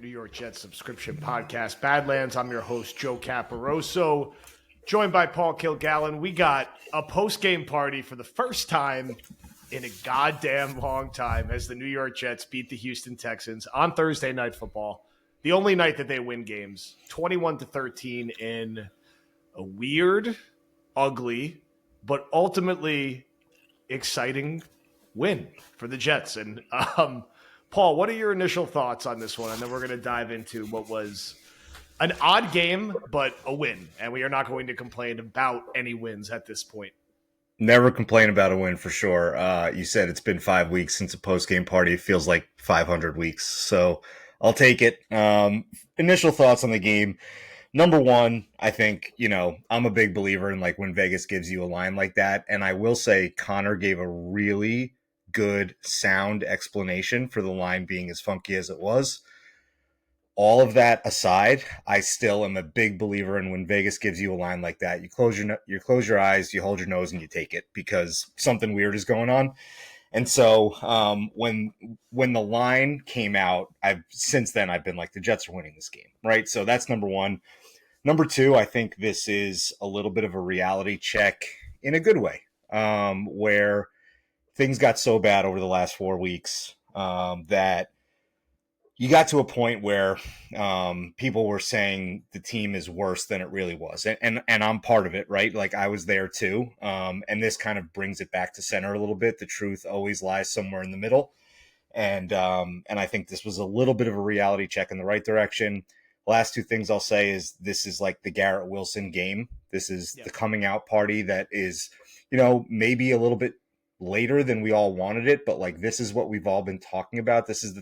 New York Jets subscription podcast, Badlands. I'm your host, Joe Caporoso, joined by Paul Kilgallen. We got a post-game party for the first time in a goddamn long time as the New York Jets beat the Houston Texans on Thursday Night Football. The only night that they win games, 21-13 in a weird, ugly, but ultimately exciting win for the Jets. And Paul, what are your initial thoughts on this one? And then we're going to dive into what was an odd game, but a win. And we are not going to complain about any wins at this point. Never complain about a win for sure. You said it's been 5 weeks since a post-game party. It feels like 500 weeks. So I'll take it. Initial thoughts on the game. Number one, I think, I'm a big believer in like when Vegas gives you a line like that. And I will say Connor gave a really good sound explanation for the line being as funky as it was. All of that aside, I still am a big believer in when Vegas gives you a line like that, you close your eyes, you hold your nose, and you take it because something weird is going on. And so when the line came out, since then I've been like, the Jets are winning this game, right? So that's number one. Number two, I think this is a little bit of a reality check in a good way, where things got so bad over the last 4 weeks that you got to a point where people were saying the team is worse than it really was. And I'm part of it, right? Like I was there too. And this kind of brings it back to center a little bit. The truth always lies somewhere in the middle. And I think this was a little bit of a reality check in the right direction. Last two things I'll say is this is like the Garrett Wilson game. This is the coming out party that is, maybe a little bit later than we all wanted it, but like this is what we've all been talking about. This is the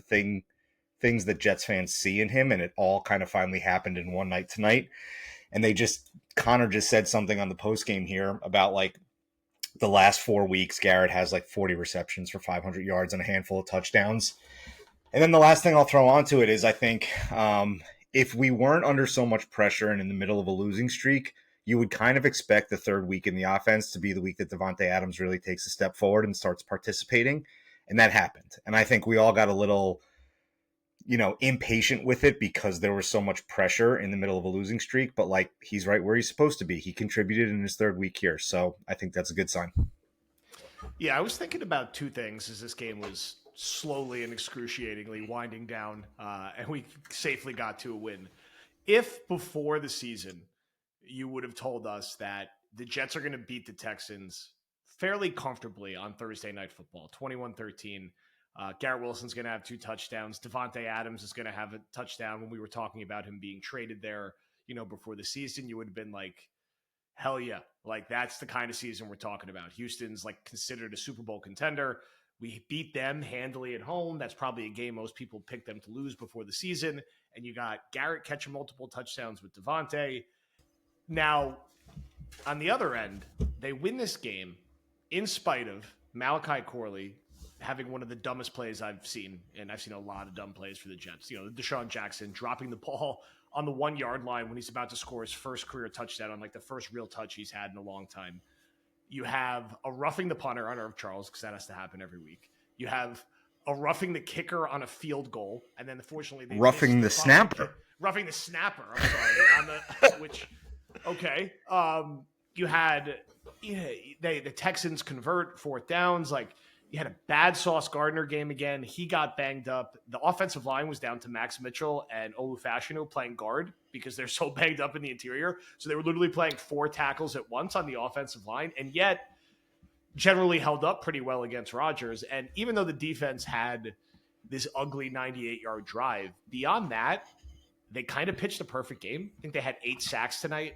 things that Jets fans see in him, and it all kind of finally happened in one night tonight. And Connor just said something on the post game here about like the last 4 weeks, Garrett has like 40 receptions for 500 yards and a handful of touchdowns. And then the last thing I'll throw onto it is I think if we weren't under so much pressure and in the middle of a losing streak, you would kind of expect the third week in the offense to be the week that Davante Adams really takes a step forward and starts participating. And that happened. And I think we all got a little impatient with it because there was so much pressure in the middle of a losing streak, but like he's right where he's supposed to be. He contributed in his third week here. So I think that's a good sign. Yeah, I was thinking about two things as this game was slowly and excruciatingly winding down, and we safely got to a win. If before the season you would have told us that the Jets are going to beat the Texans fairly comfortably on Thursday Night Football, 21-13, Garrett Wilson's going to have 2 touchdowns. Davante Adams is going to have a touchdown. When we were talking about him being traded there, before the season, you would have been like, hell yeah. Like that's the kind of season we're talking about. Houston's like considered a Super Bowl contender. We beat them handily at home. That's probably a game most people picked them to lose before the season. And you got Garrett catching multiple touchdowns with Davante. Now, on the other end, they win this game in spite of Malachi Corley having one of the dumbest plays I've seen, and I've seen a lot of dumb plays for the Jets. Deshaun Jackson dropping the ball on the 1 yard line when he's about to score his first career touchdown on like the first real touch he's had in a long time. You have a roughing the punter on Irv Charles, because that has to happen every week. You have a roughing the kicker on a field goal, and then fortunately they roughing the snapper. Roughing the snapper. I'm sorry. On the which, okay. You had the Texans convert 4th downs. Like you had a bad Sauce Gardner game again. He got banged up. The offensive line was down to Max Mitchell and Olu Fashanu playing guard because they're so banged up in the interior. So they were literally playing 4 tackles at once on the offensive line, and yet generally held up pretty well against Rodgers. And even though the defense had this ugly 98-yard drive, beyond that, they kind of pitched a perfect game. I think they had 8 sacks tonight.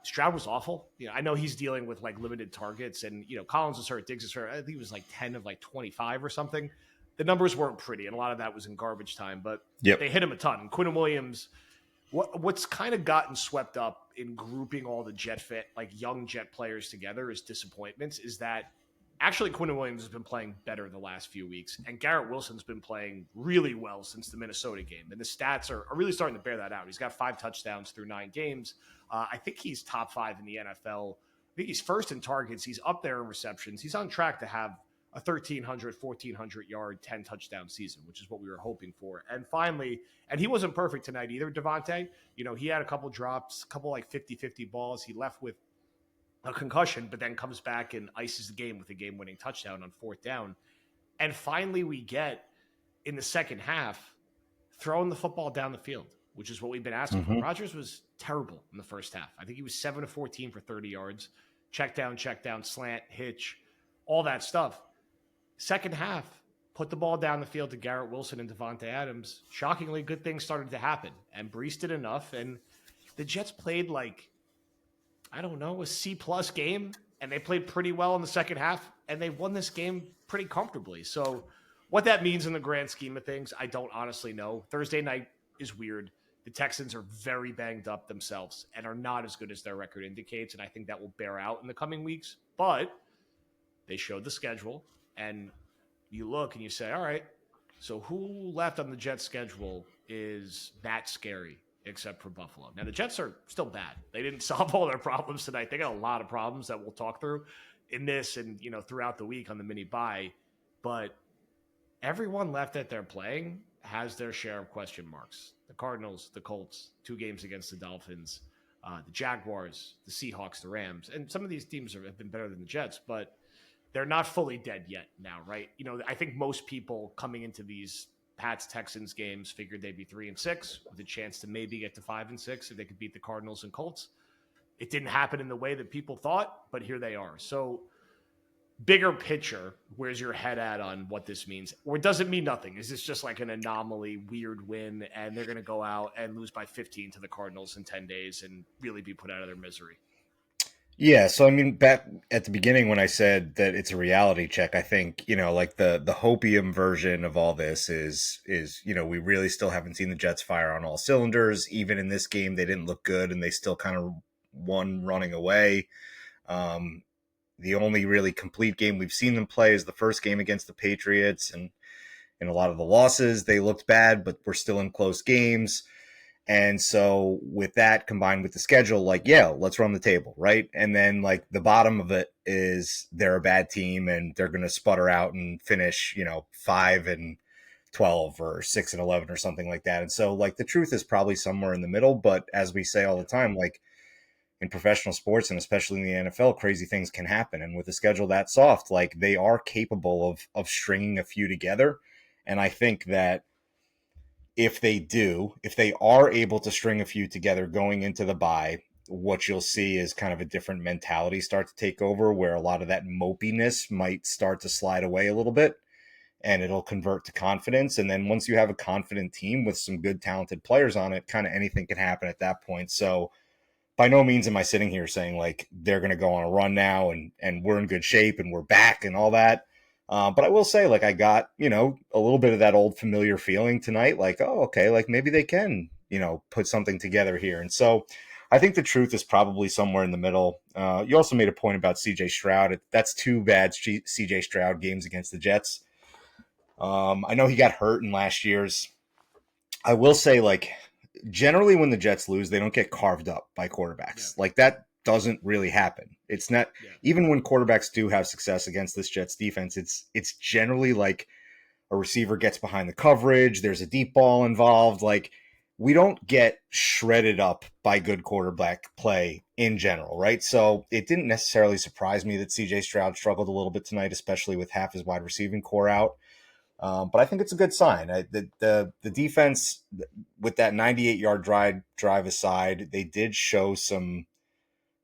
Stroud was awful. I know he's dealing with like limited targets, and Collins was hurt, Diggs was hurt. I think he was like 10 of like 25 or something. The numbers weren't pretty, and a lot of that was in garbage time, but They hit him a ton. And Quinn Williams, what's kind of gotten swept up in grouping all the young Jet players together as disappointments is that actually Quinn Williams has been playing better the last few weeks, and Garrett Wilson's been playing really well since the Minnesota game, and the stats are really starting to bear that out. He's got 5 touchdowns through 9 games. I think he's top 5 in the NFL. I think he's first in targets. He's up there in receptions. He's on track to have a 1,300, 1,400 yard, 10 touchdown season, which is what we were hoping for. And finally, and he wasn't perfect tonight either, Devontae. He had a couple drops, a couple like 50-50 balls. He left with a concussion, but then comes back and ices the game with a game-winning touchdown on fourth down. And finally, we get in the second half throwing the football down the field, which is what we've been asking for. Rodgers was terrible in the first half. I think he was 7 of 14 for 30 yards, check down, slant, hitch, all that stuff. Second half, put the ball down the field to Garrett Wilson and Devontae Adams. Shockingly, good things started to happen, and Brees did enough, and the Jets played a C-plus game, and they played pretty well in the second half, and they won this game pretty comfortably. So what that means in the grand scheme of things, I don't honestly know. Thursday night is weird. The Texans are very banged up themselves and are not as good as their record indicates, and I think that will bear out in the coming weeks. But they showed the schedule, and you look and you say, all right, so who left on the Jets schedule is that scary except for Buffalo? Now, the Jets are still bad. They didn't solve all their problems tonight. They got a lot of problems that we'll talk through in this and, throughout the week on the mini bye. But everyone left that they're playing has their share of question marks. The Cardinals, the Colts, 2 games against the Dolphins, the Jaguars, the Seahawks, the Rams. And some of these teams have been better than the Jets, but they're not fully dead yet now, right? I think most people coming into these Pats-Texans games figured they'd be 3-6 with a chance to maybe get to 5-6 if they could beat the Cardinals and Colts. It didn't happen in the way that people thought, but here they are. So bigger picture, where's your head at on what this means? Or does it mean nothing? Is this just like an anomaly, weird win, and they're going to go out and lose by 15 to the Cardinals in 10 days and really be put out of their misery? Yeah, so back at the beginning when I said that it's a reality check, I think, like the hopium version of all this is, we really still haven't seen the Jets fire on all cylinders. Even in this game, they didn't look good and they still kind of won running away. The only really complete game we've seen them play is the first game against the Patriots, and in a lot of the losses, they looked bad, but we're still in close games. And so with that combined with the schedule, let's run the table, right? And then the bottom of it is they're a bad team and they're going to sputter out and finish, 5-12 or 6-11 or something like that. And so the truth is probably somewhere in the middle. But as we say all the time, in professional sports and especially in the NFL, crazy things can happen. And with a schedule that soft, they are capable of stringing a few together. And I think that if they are able to string a few together going into the bye, what you'll see is kind of a different mentality start to take over, where a lot of that mopiness might start to slide away a little bit and it'll convert to confidence. And then once you have a confident team with some good, talented players on it, kind of anything can happen at that point. So by no means am I sitting here saying they're going to go on a run now and we're in good shape and we're back and all that. But I will say, I got, a little bit of that old familiar feeling tonight, oh, okay, maybe they can, put something together here. And so I think the truth is probably somewhere in the middle. You also made a point about CJ Stroud. That's 2 bad CJ Stroud games against the Jets. I know he got hurt in last year's. I will say, generally when the Jets lose, they don't get carved up by quarterbacks. Yeah. That doesn't really happen. It's not even when quarterbacks do have success against this Jets defense, it's generally a receiver gets behind the coverage, there's a deep ball involved. We don't get shredded up by good quarterback play in general, right? So it didn't necessarily surprise me that CJ Stroud struggled a little bit tonight, especially with half his wide receiving core out. But I think it's a good sign. The defense, with that 98-yard drive aside, they did show some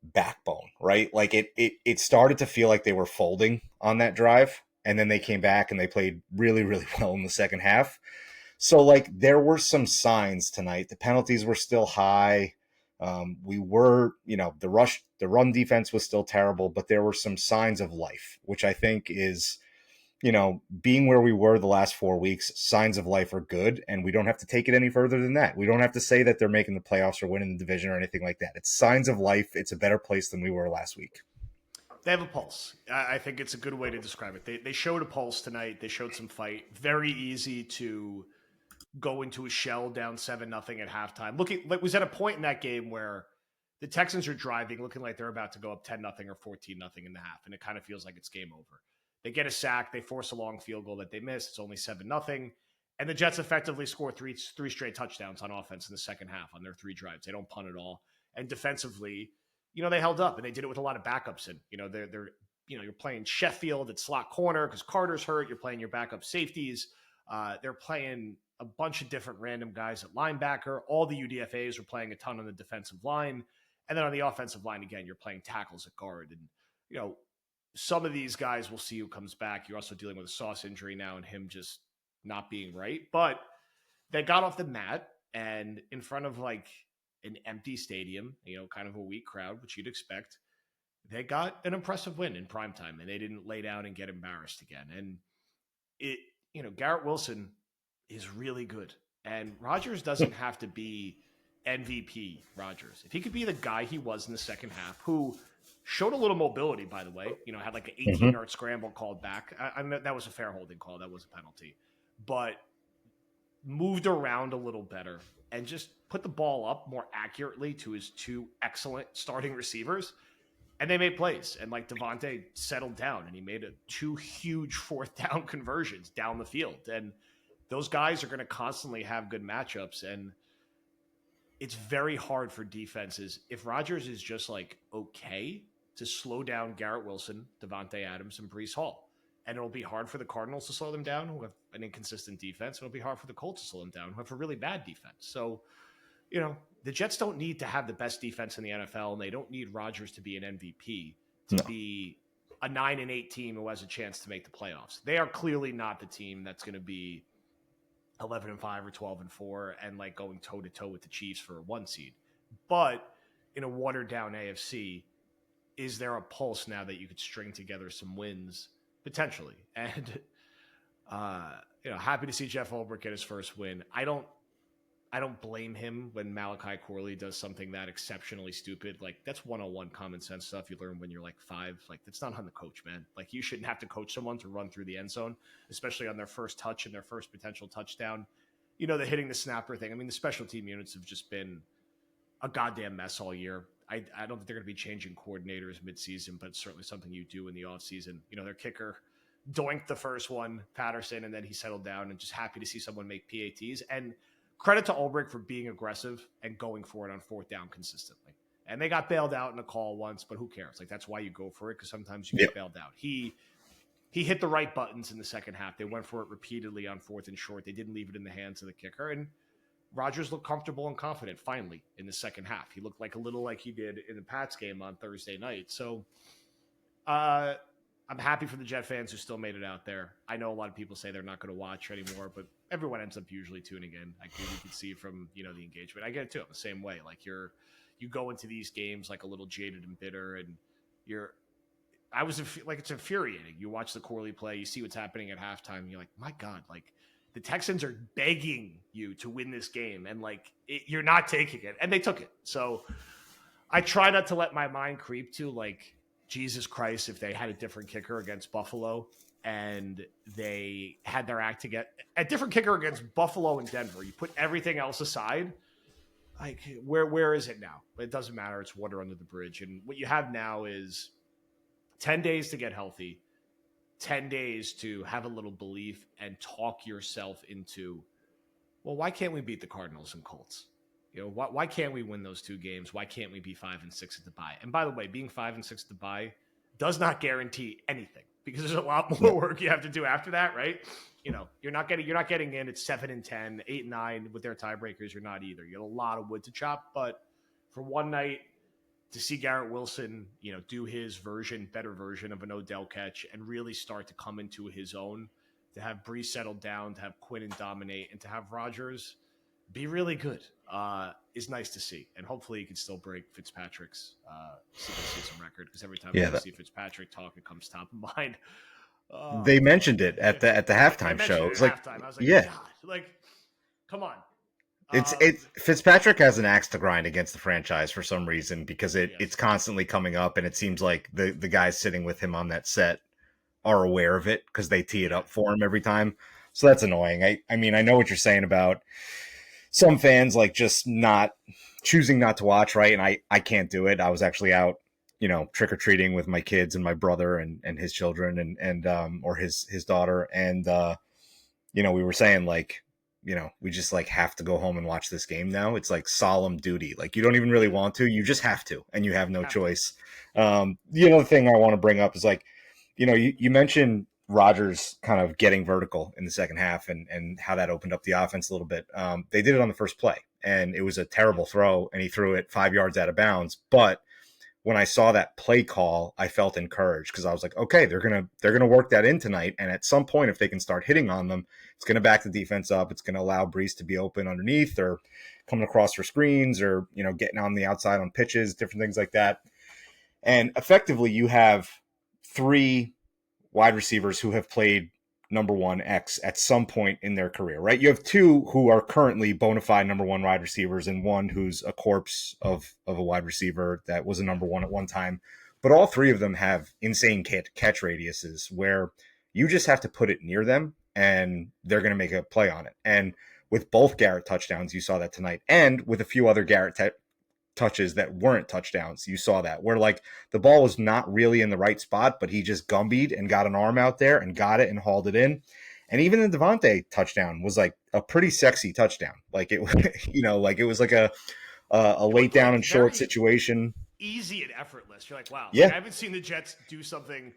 backbone, right? It started to feel like they were folding on that drive, and then they came back and they played really, really well in the second half. So there were some signs tonight. The penalties were still high. We were, the run defense was still terrible, but there were some signs of life, which I think is, being where we were the last 4 weeks, signs of life are good, and we don't have to take it any further than that. We don't have to say that they're making the playoffs or winning the division or anything like that. It's signs of life. It's a better place than we were last week. They have a pulse. I think it's a good way to describe it. They showed a pulse tonight. They showed some fight. Very easy to go into a shell down 7-0 at halftime. Was at a point in that game where the Texans are driving, looking like they're about to go up 10-0 or 14-0 in the half, and it kind of feels like it's game over. They get a sack. They force a long field goal that they miss. It's only 7-0. And the Jets effectively score three straight touchdowns on offense in the second half on their 3 drives. They don't punt at all. And defensively, they held up, and they did it with a lot of backups. And, they're you're playing Sheffield at slot corner because Carter's hurt. You're playing your backup safeties. They're playing a bunch of different random guys at linebacker. All the UDFAs are playing a ton on the defensive line. And then on the offensive line, again, you're playing tackles at guard. And, some of these guys, we'll see who comes back. You're also dealing with a Sauce injury now and him just not being right. But they got off the mat, and in front of like an empty stadium, kind of a weak crowd, which you'd expect, they got an impressive win in primetime, and they didn't lay down and get embarrassed again. And Garrett Wilson is really good, and Rodgers doesn't have to be MVP Rodgers. If he could be the guy he was in the second half, who showed a little mobility, by the way, had like an 18-yard scramble called back. I mean, that was a fair holding call. That was a penalty, but moved around a little better and just put the ball up more accurately to his 2 excellent starting receivers. And they made plays, and like Devontae settled down, and he made 2 huge 4th down conversions down the field. And those guys are going to constantly have good matchups, and it's very hard for defenses. If Rodgers is just like okay, to slow down Garrett Wilson, Devontae Adams, and Breece Hall. And it'll be hard for the Cardinals to slow them down, who have an inconsistent defense. It'll be hard for the Colts to slow them down, who have a really bad defense. So, the Jets don't need to have the best defense in the NFL, and they don't need Rodgers to be an MVP to be a 9-8 team who has a chance to make the playoffs. They are clearly not the team that's going to be 11-5 or 12-4 and like going toe to toe with the Chiefs for a 1 seed. But in a watered down AFC, is there a pulse now that you could string together some wins potentially? And happy to see Jeff Ulbrich get his first win. I don't blame him when Malachi Corley does something that exceptionally stupid. Like, that's 101 common sense stuff you learn when you're like 5. Like, that's not on the coach, man. Like, you shouldn't have to coach someone to run through the end zone, especially on their first touch and their first potential touchdown. The hitting the snapper thing. I mean, the special team units have just been a goddamn mess all year. I don't think they're going to be changing coordinators midseason, but it's certainly something you do in the offseason. Their kicker doinked the first one, Patterson, and then he settled down, and just happy to see someone make PATs. And credit to Ulbrich for being aggressive and going for it on 4th down consistently. And they got bailed out in a call once, but who cares? Like, that's why you go for it, because sometimes you get bailed out. He hit the right buttons in the second half. They went for it repeatedly on 4th and short. They didn't leave it in the hands of the kicker. And Rodgers looked comfortable and confident finally in the second half. He looked like a little like he did in the Pats game on Thursday night. So I'm happy for the Jet fans who still made it out there. I know a lot of people say they're not going to watch anymore, but everyone ends up usually tuning in. I think you can see from, the engagement. I get it too. I'm the same way. Like, you go into these games like a little jaded and bitter, and it's infuriating. You watch the Corley play, you see what's happening at halftime, and you're like, my God, like, the Texans are begging you to win this game, and like you're not taking it, and they took it. So I try not to let my mind creep to like, Jesus Christ, if they had a different kicker against Buffalo and they had their act to get a different kicker against Buffalo and Denver, you put everything else aside, like where is it now? It doesn't matter. It's water under the bridge. And what you have now is 10 days to get healthy, 10 days to have a little belief and talk yourself into, well, why can't we beat the Cardinals and Colts? Why can't we win those 2 games? Why can't we be 5-6 at the bye? And by the way, being 5-6 at the bye does not guarantee anything, because there's a lot more work you have to do after that, right? You're not getting in at 7-10, 8-9 with their tiebreakers. You're not either. You have a lot of wood to chop, but for one night to see Garrett Wilson, do his better version of an Odell catch and really start to come into his own, to have Breece settle down, to have Quinnen dominate, and to have Rodgers be really good is nice to see. And hopefully he can still break Fitzpatrick's season record, because every time I see Fitzpatrick talk, it comes top of mind. They mentioned it at the halftime show. It was like, halftime. I was like, God, like, come on. It's Fitzpatrick has an axe to grind against the franchise for some reason, because it's constantly coming up, and it seems like the guys sitting with him on that set are aware of it because they tee it up for him every time. So that's annoying. I mean, I know what you're saying about some fans like just not choosing not to watch, right? And I can't do it. I was actually out trick or treating with my kids and my brother and his children and or his daughter. And, we were saying like, we just like have to go home and watch this game now. It's like solemn duty. Like you don't even really want to, you just have to, and you have no Have to. choice. The other thing I want to bring up is like, you mentioned Rodgers kind of getting vertical in the second half and how that opened up the offense a little bit. They did it on the first play, and it was a terrible throw, and he threw it 5 yards out of bounds. But when I saw that play call, I felt encouraged because I was like, okay, they're gonna work that in tonight, and at some point, if they can start hitting on them, it's gonna back the defense up. It's gonna allow Brees to be open underneath or coming across for screens or getting on the outside on pitches, different things like that. And effectively, you have three wide receivers who have played number one X at some point in their career, right? You have two who are currently bona fide number one wide receivers and one who's a corpse of a wide receiver that was a number one at one time. But all three of them have insane catch radiuses where you just have to put it near them and they're going to make a play on it. And with both Garrett touchdowns, you saw that tonight. And with a few other Garrett touches that weren't touchdowns. You saw that where like the ball was not really in the right spot, but he just gumbied and got an arm out there and got it and hauled it in. And even the Devontae touchdown was like a pretty sexy touchdown. Like it, like it was like a late down and short situation. Easy and effortless. You're like, wow. Yeah. I haven't seen the Jets do something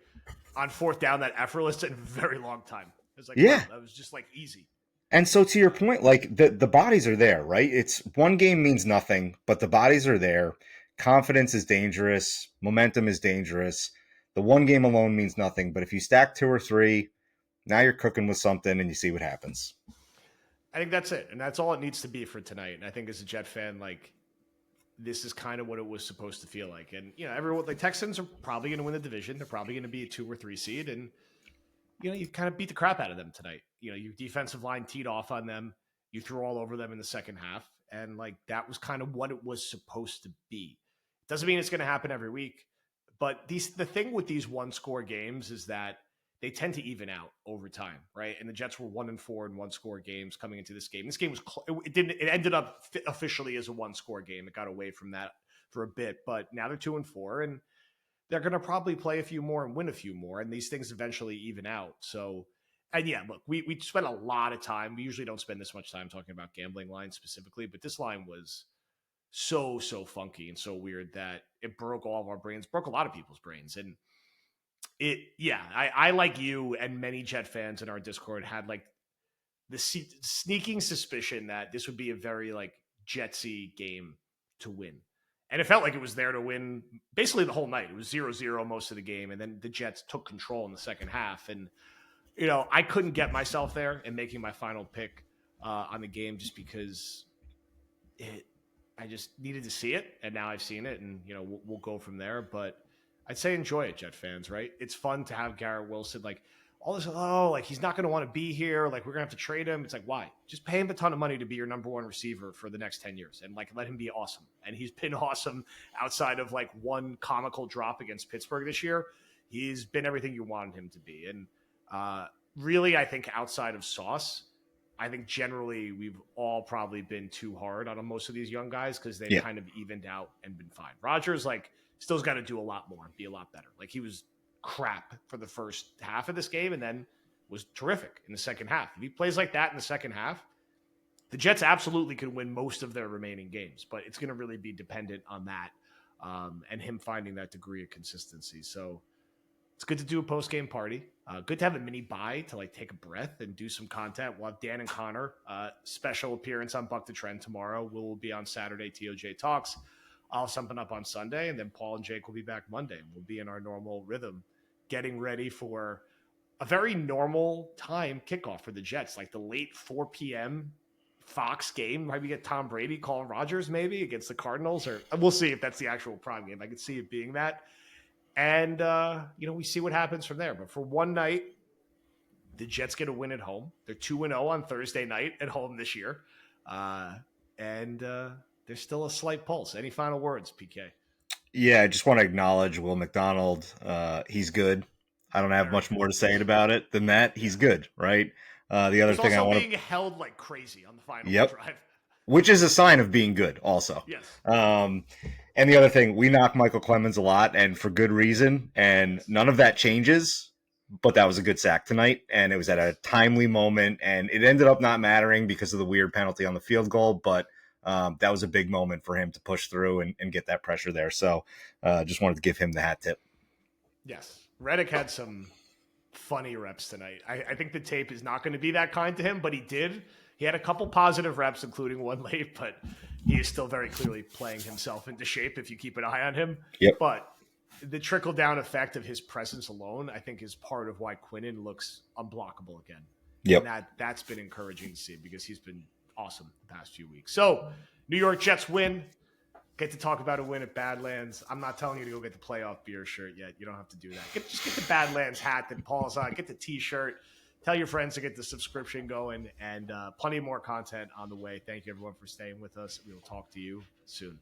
on fourth down that effortless in a very long time. It's like, yeah, wow, that was just like easy. And so to your point, like the bodies are there, right? It's one game means nothing, but the bodies are there. Confidence is dangerous. Momentum is dangerous. The one game alone means nothing, but if you stack two or three, now you're cooking with something and you see what happens. I think that's it. And that's all it needs to be for tonight. And I think as a Jet fan, like this is kind of what it was supposed to feel like. And, everyone, the Texans are probably going to win the division. They're probably going to be a 2 or 3 seed. And, you kind of beat the crap out of them tonight. Your defensive line teed off on them. You threw all over them in the second half. And like that was kind of what it was supposed to be. Doesn't mean it's going to happen every week. But the thing with these one-score games is that they tend to even out over time, right? And the Jets were 1-4 in one-score games coming into this game. This game was it ended up officially as a one-score game. It got away from that for a bit, but now they're 2-4, and they're going to probably play a few more and win a few more, and these things eventually even out. So, and yeah, look, we spent a lot of time. We usually don't spend this much time talking about gambling lines specifically, but this line was so funky and so weird that it broke all of our brains, broke a lot of people's brains. And I like you and many Jet fans in our Discord had like the sneaking suspicion that this would be a very like Jetsy game to win. And it felt like it was there to win basically the whole night. It was 0-0 most of the game. And then the Jets took control in the second half. And, I couldn't get myself there in making my final pick on the game just because I just needed to see it. And now I've seen it. And, we'll go from there. But I'd say enjoy it, Jet fans, right? It's fun to have Garrett Wilson. Like, all this, like he's not going to want to be here. Like we're going to have to trade him. It's like, why? Just pay him a ton of money to be your number one receiver for the next 10 years and like let him be awesome. And he's been awesome outside of like one comical drop against Pittsburgh this year. He's been everything you wanted him to be. And really, I think outside of Sauce, I think generally we've all probably been too hard on most of these young guys because they've kind of evened out and been fine. Rodgers, like, still's got to do a lot more and be a lot better. Like he was crap for the first half of this game and then was terrific in the second half. If he plays like that in the second half, the Jets absolutely could win most of their remaining games, but it's going to really be dependent on that and him finding that degree of consistency. So it's good to do a post-game party. Good to have a mini bye to like take a breath and do some content. We'll have Dan and Connor, special appearance on Buck the Trend tomorrow. We'll be on Saturday, TOJ Talks. I'll have something up on Sunday, and then Paul and Jake will be back Monday. And we'll be in our normal rhythm, getting ready for a very normal time kickoff for the Jets, like the late 4 p.m. Fox game. Maybe get Tom Brady calling Rodgers maybe against the Cardinals, or we'll see if that's the actual prime game. I could see it being that. And, we see what happens from there. But for one night, the Jets get a win at home. They're 2-0 on Thursday night at home this year. There's still a slight pulse. Any final words, PK? Yeah, I just want to acknowledge Will McDonald. He's good. I don't have much more to say about it than that. He's good, right? The other thing I want to being held like crazy on the final drive, which is a sign of being good, also. Yes. And the other thing, we knock Michael Clemens a lot, and for good reason, and none of that changes. But that was a good sack tonight, and it was at a timely moment, and it ended up not mattering because of the weird penalty on the field goal. But that was a big moment for him to push through and get that pressure there. So just wanted to give him the hat tip. Yes, Reddick had some funny reps tonight. I think the tape is not going to be that kind to him, but he did. He had a couple positive reps, including one late, but he is still very clearly playing himself into shape if you keep an eye on him. Yep. But the trickle-down effect of his presence alone, I think, is part of why Quinnen looks unblockable again. Yep. And that's been encouraging to see because he's been awesome the past few weeks. So, New York Jets win. Get to talk about a win at Badlands. I'm not telling you to go get the playoff beer shirt yet. You don't have to do that. Just get the Badlands hat that Paul's on. Get the T-shirt. Tell your friends to get the subscription going, and plenty more content on the way. Thank you, everyone, for staying with us. We will talk to you soon.